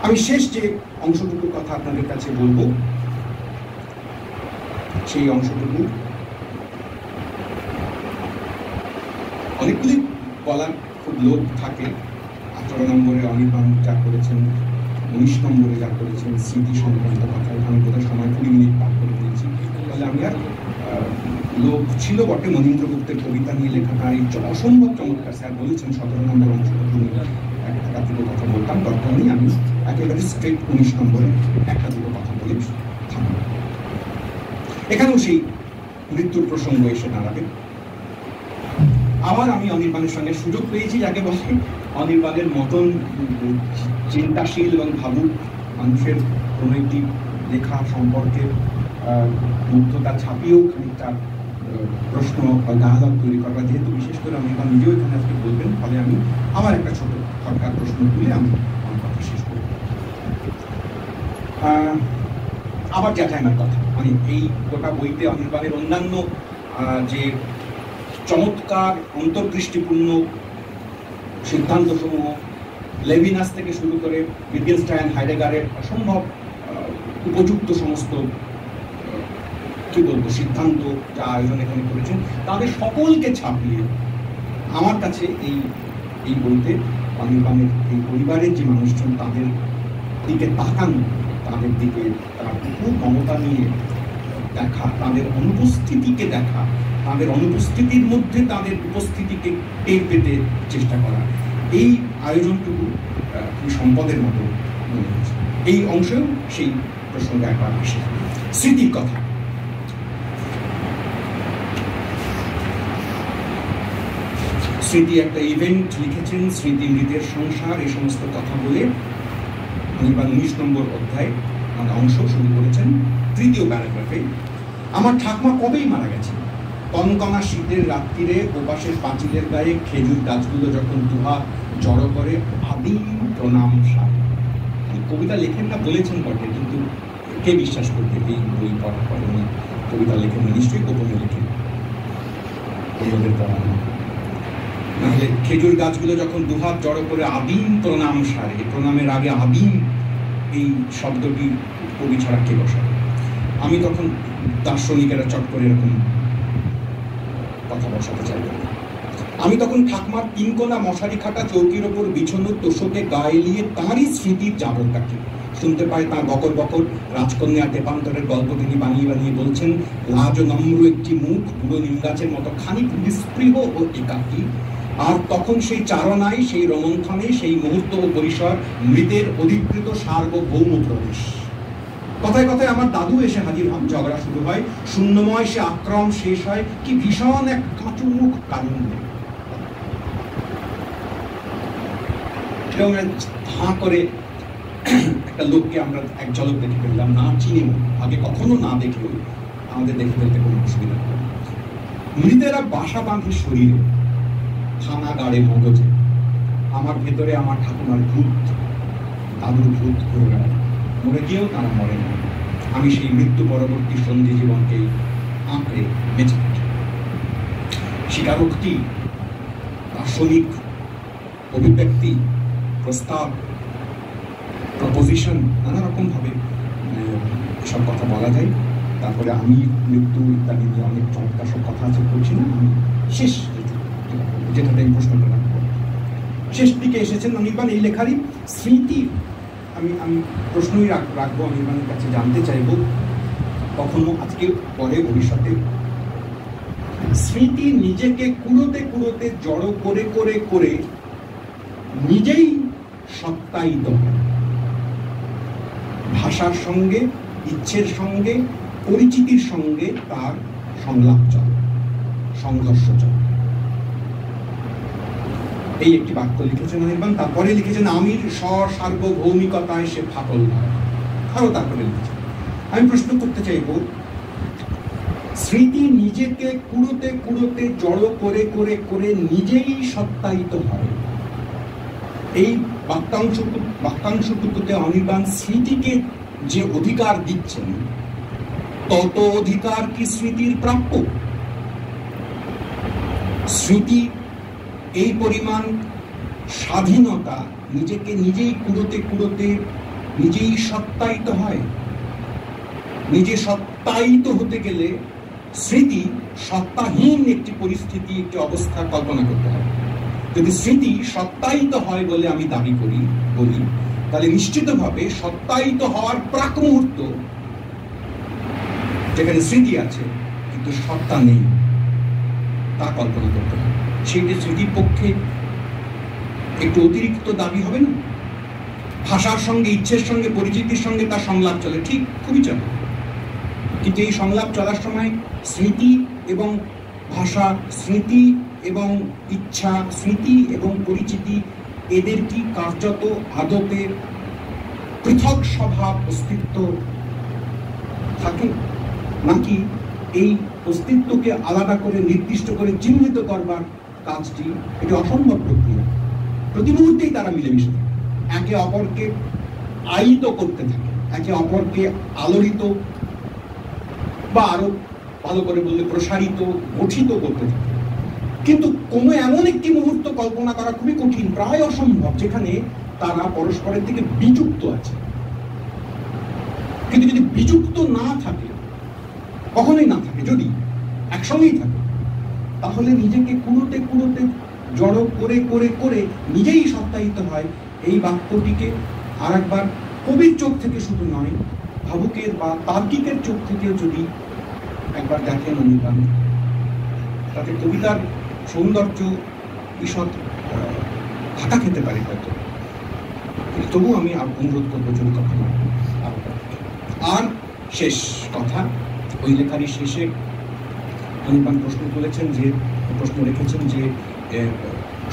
আমি শেষ যে অংশটুকুর কথা আপনাদের কাছে বলবো, সেই অংশটুকু অনেকগুলি বলার খুব লোভ থাকে। 18 নম্বরে অনির্বাণ যা করেছেন, 19 নম্বরে যা করেছেন স্মৃতি সংক্রান্ত কথা, এখানে বোধহয় সময় 20 মিনিট পার করে দিয়েছি। তাহলে আমি আর লোভ ছিল বটে, মনীন্দ্র গুপ্তের কবিতা নিয়ে লেখাটা এই অসম্ভব চমৎকার, স্যার বলেছেন 17 নম্বর অংশটুকু নিয়ে একটা দুটো কথা বলতাম, দরকার নেই। আমি একেবারে স্ট্রেট 19 নম্বরে একটা দুটো কথা বলে থামব। এখানেও সেই মৃত্যুর প্রসঙ্গ এসে দাঁড়াবে। আবার আমি অনির্বাণের সঙ্গে সুযোগ পেয়েছি, যাকে বলে অনির্বাণের মতন চিন্তাশীল এবং ভাবুক মানুষের কোনো একটি লেখা সম্পর্কে মুগ্ধতা ছাপিয়েও খানিকটা প্রশ্ন বা ডায়ালগ তৈরি করা, যেহেতু বিশেষ করে অনির্বাণ নিজেও এখানে আজকে বলবেন, ফলে আমি আমার একটা ছোট সরকার প্রশ্ন তুলে আমি আমার কথা শেষ করব। আবার জ্যাঠাইমার কথা, মানে এই গোটা বইতে অনির্বাণের অন্যান্য যে চমৎকার অন্তর্দৃষ্টিপূর্ণ সিদ্ধান্তসমূহ, লেভিনাস থেকে শুরু করে উইটগেনস্টাইন, হাইডেগারের অসম্ভব উপযুক্ত সমস্ত কি বলবো সিদ্ধান্ত যা আয়োজন এখানে করেছেন, তাদের সকলকে ছাপিয়ে আমার কাছে এই বইতে অনির্বাণের এই পরিবারের যে মানুষজন, তাদের দিকে তাকানো, তাদের দিকে তার খুব মমতা নিয়ে দেখা, তাদের অনুপস্থিতিকে দেখা, তাদের অনুপস্থিতির মধ্যে তাদের উপস্থিতিকে টের পেতে চেষ্টা করা, এই আয়োজনটুকু খুবই সম্পদের মতো মনে হচ্ছে। এই অংশেও সেই প্রসঙ্গে একবার আসে স্মৃতির কথা। স্মৃতি একটা ইভেন্ট লিখেছেন, স্মৃতি মৃতের সংসার, এই সমস্ত কথা বলে অনির্বাণ 19 নম্বর অধ্যায় মানে অংশ শুরু করেছেন। তৃতীয় প্যারাগ্রাফে, আমার ঠাকুমা কবেই মারা গেছে। কনকনা শীতের রাত্রিরে ওপাশের পাঁচিলের গায়ে খেজুর গাছগুলো যখন দুহাত জড়ো করে আদিম প্রণাম সারে। কবিতা লেখেন না বলেছেন বটে, কিন্তু কে বিশ্বাস করবে এই বই পড়ার পরে উনি কবিতা লেখেন? নিশ্চয়ই গোপনে লেখেন, অন্যদের পড়ানো। নাহলে খেজুর গাছগুলো যখন দুহাত জড়ো করে আদিম প্রণাম সারে, প্রণামের আগে আদিম এই শব্দটি কবি ছাড়া কে বসাবে? আমি তখন দার্শনিকেরা চট করে এরকম কথা বসাতে চাইব। আমি তখন ঠাকমার তিনকোনা মশারি খাটা চৌকির ওপর বিছানো তোষকে গায়ে নিয়ে তাঁরই স্মৃতির জাবর কাটি। শুনতে পায় তাঁর বকর বকর রাজকন্যা তেপান্তরের গল্প তিনি বানিয়ে বানিয়ে বলছেন। লাজ ও নম্র একটি মুখ, বুড়ো নিম গাছের মতো খানিক নিস্পৃহ ও একাকী। আর তখন সেই চারণায়, সেই রমন্থনে, সেই মুহূর্ত ও পরিসর মৃতের অধিকৃত সার্বভৌম প্রদেশ। কথায় কথায় আমার দাদু এসে হাজির হন, ঝগড়া শুরু হয়, শূন্যময় সে আক্রম শেষ হয়। কি ভীষণ এক কাঁচু মুখ কারুণ্য। হাঁ করে একটা লোককে আমরা এক ঝলক দেখে ফেললাম, না চিনি, আগে কখনো না দেখলেও আমাদের দেখে ফেলতে কোনো অসুবিধা নেই। মৃতেরা বাসা বাঁধে শরীরে, থানা গাড়ে মগজে। আমার ভেতরে আমার ঠাকুমার ভূত, দাদুর ভূত ঘুরে বেড়ায়। মরে গিয়েও তারা মরে না। আমি সেই মৃত্যু পরবর্তী সন্ধি জীবনকে আঁকড়ে বেঁচে থাকি। স্বীকারোক্তি, দার্শনিক অভিব্যক্তি, প্রস্তাব, প্রপোজিশন, নানা রকম ভাবে এসব কথা বলা যায়। তারপরে আমি মৃত্যু ইত্যাদি নিয়ে অনেক চমৎকার সব কথা আছে, বলছি না। আমি শেষ যেটাতে আমি প্রশ্ন করলাম, শেষ দিকে এসেছেন অনির্বাণ এই লেখারই স্মৃতি। আমি প্রশ্নই রাখবো অনির্বাণের কাছে, জানতে চাইব কখনো আজকে পরে ভবিষ্যতে স্মৃতি নিজেকে কুড়োতে কুড়োতে জড়ো করে করে করে নিজেই সত্তায়িত হয়। ভাষার সঙ্গে, ইচ্ছের সঙ্গে, পরিচিতির সঙ্গে তার সংলাপ চলে, সংঘর্ষ চলে। এই একটি বাক্য লিখেছেন অনির্বাণ। তারপরে লিখেছেন আমির সার্বভৌমিকতায় সে ফাটল ধরে। আরো তারপরে লিখেছেন, আমি প্রশ্ন করতে চাইব, স্মৃতি নিজেকে কুড়োতে কুড়োতে জড়ো করে করে করে নিজেই সত্তায়িত হয়। এই বাক্যাংশটুকুতে অনির্বাণ স্মৃতিকে যে অধিকার দিচ্ছেন, তত অধিকার কি স্মৃতির প্রাপ্য? স্মৃতি এই পরিমাণ স্বাধীনতা, নিজেকে নিজেই কুড়োতে কুড়োতে নিজেই সত্তায়িত হয়। নিজে সত্তায়িত হতে গেলে স্মৃতি সত্তাহীন একটি পরিস্থিতি, একটি অবস্থা কল্পনা করতে হবে। যদি স্মৃতি সত্তায়িত হয় বলে আমি দাবি বলি, তাহলে নিশ্চিতভাবে সত্তায়িত হওয়ার প্রাক মুহূর্ত, যেখানে স্মৃতি আছে কিন্তু সত্তা নেই, তা কল্পনা করতে হবে। সেইটি স্মৃতির পক্ষে একটু অতিরিক্ত দাবি হবে না? ভাষার সঙ্গে, ইচ্ছের সঙ্গে, পরিচিতির সঙ্গে তার সংলাপ চলে, ঠিক, খুবই চলে। কিন্তু এই সংলাপ চলার সময় স্মৃতি এবং ভাষা, স্মৃতি এবং ইচ্ছা, স্মৃতি এবং পরিচিতি, এদের কি কার্যত আদতে পৃথক স্বভাব, অস্তিত্ব থাকে? নাকি এই অস্তিত্বকে আলাদা করে নির্দিষ্ট করে চিহ্নিত করবার কাজটি এটি অসম্ভব প্রক্রিয়া। প্রতি মুহূর্তেই তারা মিলেমিশে থাকে, একে অপরকে আয়িত করতে থাকে, একে অপরকে আলোড়িত বা আরো ভালো করে বললে প্রসারিত, গঠিত করতে থাকে। কিন্তু কোনো এমন একটি মুহূর্ত কল্পনা করা খুবই কঠিন, প্রায় অসম্ভব, যেখানে তারা পরস্পরের থেকে বিযুক্ত আছে। কিন্তু যদি বিযুক্ত না থাকে, কখনোই না থাকে, যদি একসঙ্গেই থাকে, তাহলে নিজেকে কুড়োতে কুড়োতে জড়ো করে করে করে নিজেই সত্তায়িত হয়। এই বাক্যটিকে আর একবার কবির চোখ থেকে শুধু নয়, ভাবুকের বা তার্কিকের চোখ থেকেও যদি একবার দেখেন অনির্বাণ, তাতে কবিতার সৌন্দর্য ঈষৎ হাতা খেতে পারে হয়তো, তবু আমি অনুরোধ করবো যদি কখনো। আর শেষ কথা, ওই লেখারই শেষে অনির্বাণ প্রশ্ন রেখেছেন যে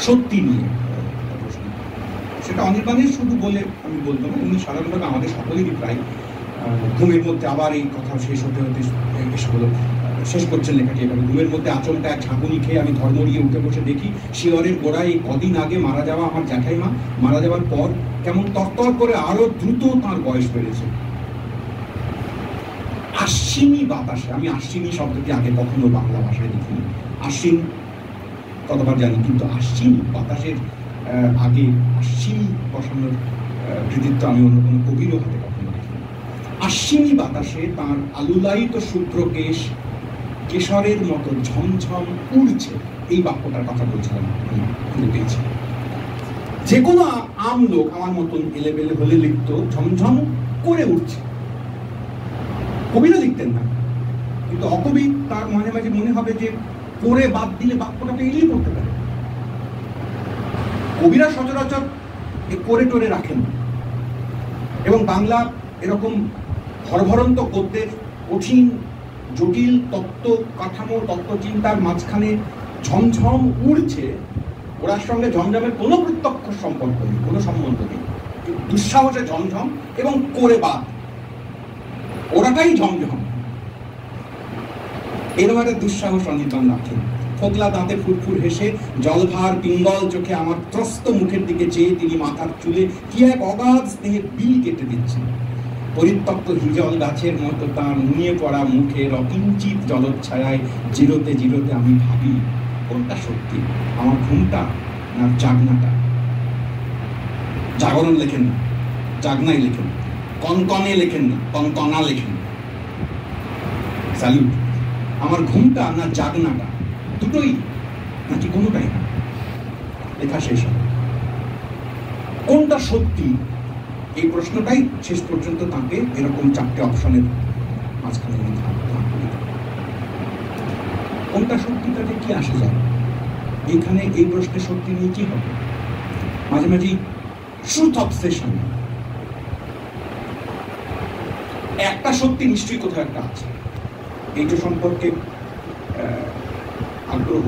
সত্যি নিয়ে প্রশ্ন। সেটা অনির্বাণের শুধু বলে আমি বলবো না, এমনি সাধারণভাবে আমাদের সকলেরই প্রায় ঘুমের মধ্যে আবার এই কথা শেষ হতে হতে এসে হলো, শেষ করছেন লেখাটি এভাবে, ঘুমের মধ্যে আচমকা এক ঝাঁকুনি খেয়ে আমি ধর্মড়িয়ে উঠে বসে দেখি শিয়রের গোড়ায় কদিন আগে মারা যাওয়া আমার জ্যাঠাইমা মারা যাওয়ার পর কেমন তরতর করে আরো দ্রুত তার বয়স বেড়েছে। আশ্বিনী বাতাসে, আমি আশ্বিনী শব্দটি আগে কখনো বাংলা ভাষায় দেখিনি, আশ্বিন কতবার জানি, কিন্তু আশ্বিনী বাতাসের আগে আশ্বিনী বসানোর কৃতিত্ব আমি অন্য কোনো কবিরও হাতে কখনো দেখিনি। আশ্বিনী বাতাসে তার আলুলায়িত শুভ্র কেশ কেশরের মতো ঝমঝম উড়ছে, এই বাক্যটার কথা বলছিলাম আমি খুঁজে পেয়েছি। যে কোনো আম লোক আমার মতন এলেবেলে হলে লিখত ঝমঝম করে উঠছে, কবিরা লিখতেন না, কিন্তু অকবি তার মাঝে মাঝে মনে হবে যে করে বাদ দিলে বাক্যটাকে এড়িয়ে পড়তে পারে। কবিরা সচরাচর করে টোরে রাখেন না, এবং বাংলা এরকম হরভরন্ত গদ্যের কঠিন জটিল তত্ত্ব কাঠামো তত্ত্বচিন্তার মাঝখানে ঝমঝম উড়ছে, ওরার সঙ্গে ঝমঝমের কোনো প্রত্যক্ষ সম্পর্ক নেই, কোনো সম্বন্ধ নেই, দুঃসাহসে ঝমঝম এবং করে বাদ, ওরাটাই ঝমঝম। এরকম একটা দুঃসাহস অনির্বাণ রাখেন। ফোকলা দাঁতে ফুরফুর হেসে জলভার পিঙ্গল চোখে আমার ত্রস্ত মুখের দিকে চেয়ে তিনি মাথার চুলে কি এক অগাধ স্নেহের বিল কেটে দিচ্ছেন। পরিত্যক্ত হিজল গাছের মতো তার নুয়ে পড়া মুখের অকিঞ্চিত জলোচ্ছায়ায় জিরোতে জিরোতে আমি ভাবি কোনটা সত্যি, আমার ঘুমটা না জাগনাটা। জাগরণ লেখেন না, জাগনাই লেখেন, কনকনে লেখেন না, কনকনা লেখেন। স্যালুট। আমার ঘুমটা না জাগনাটা, দুটোই নাকি কোনোটাই না? লেখা শেষ হবে। কোনটা সত্যি, এই প্রশ্নটাই শেষ পর্যন্ত তাকে এরকম চারটে অপশনের মাঝখানে কোনটা সত্যি তাকে কি আসে যায়, এখানে এই প্রশ্নে সত্যি নিয়ে কি হবে? মাঝে মাঝে ট্রুথ অবসেশন, একটা সত্যি নিশ্চয়ই কোথাও একটা আছে, এইটা সম্পর্কে আগ্রহ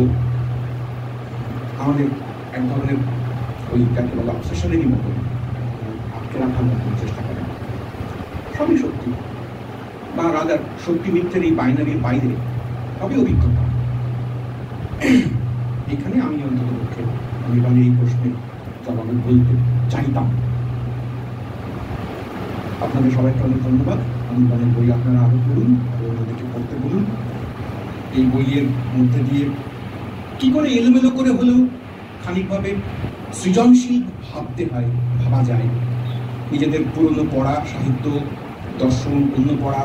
আমাদের এক ধরনের ওই যাকে বলা অবসেশনেরই মতো আটকে রাখার মতো চেষ্টা করে। সবই সত্যি বা রাদার সত্যি মিথ্যের এই বাইনারির বাইরে সবই অভিজ্ঞতা। এখানে আমি অন্তত পক্ষে অনির্বাণের এই প্রশ্নের জবাবে বলতে চাইতাম। আপনাদের সবাইকে অনেক ধন্যবাদ। অনির্বাণের বই আপনারা আরো পড়ুন, আরো অন্যদেরকে পড়তে বলুন। এই বইয়ের মধ্যে দিয়ে কি করে এলোমেলো করে হলেও খানিকভাবে সৃজনশীল ভাবতে হয়, ভাবা যায়। নিজেদের পুরনো পড়া সাহিত্য, দর্শন, অন্য পড়া,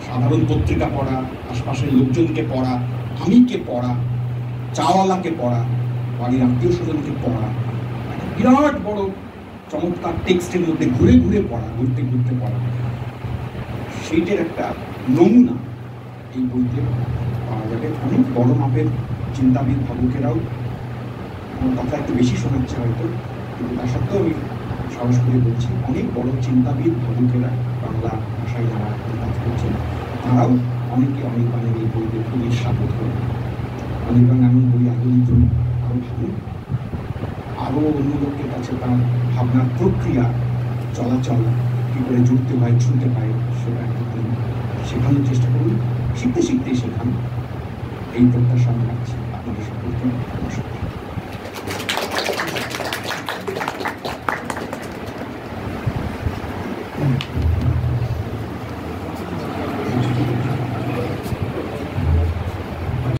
সাধারণ পত্রিকা পড়া, আশপাশের লোকজনকে পড়া, আমিকে পড়া, চাওয়ালাকে পড়া, বাড়ির আত্মীয় স্বজনকে পড়া, একটা বিরাট বড় চমৎকার টেক্সটের মধ্যে ঘুরে ঘুরে পড়া, ঘুরতে ঘুরতে পড়া, সেইটার একটা নমুনা এই বইতে পাওয়া যাবে। অনেক বড় মাপের চিন্তাবিদ ভাবুকেরাও, আমার কথা একটু বেশি শোনাচ্ছে হয়তো, কিন্তু তা সত্ত্বেও আমি সাহস করে বলছি, অনেক বড় চিন্তাবিদ ভাবুকেরা বাংলা ভাষায় যারা কাজ করছেন তারাও অনেকে অনির্বাণের এই বইতে খুবই স্বাগত করেন। অনির্বাণ এমন বই আরো লিখুন, আরো ভাবুন, আরো অন্য লোকের কাছে তার ভাবনার প্রক্রিয়া চলাচল কি করে জুড়তে হয়, ছুঁতে হয়, সেটা শেখানোর চেষ্টা করুন। শিখতে শিখতেই শেখান, এই প্রত্যাশা আমি রাখছি আপনাদের সকলকে।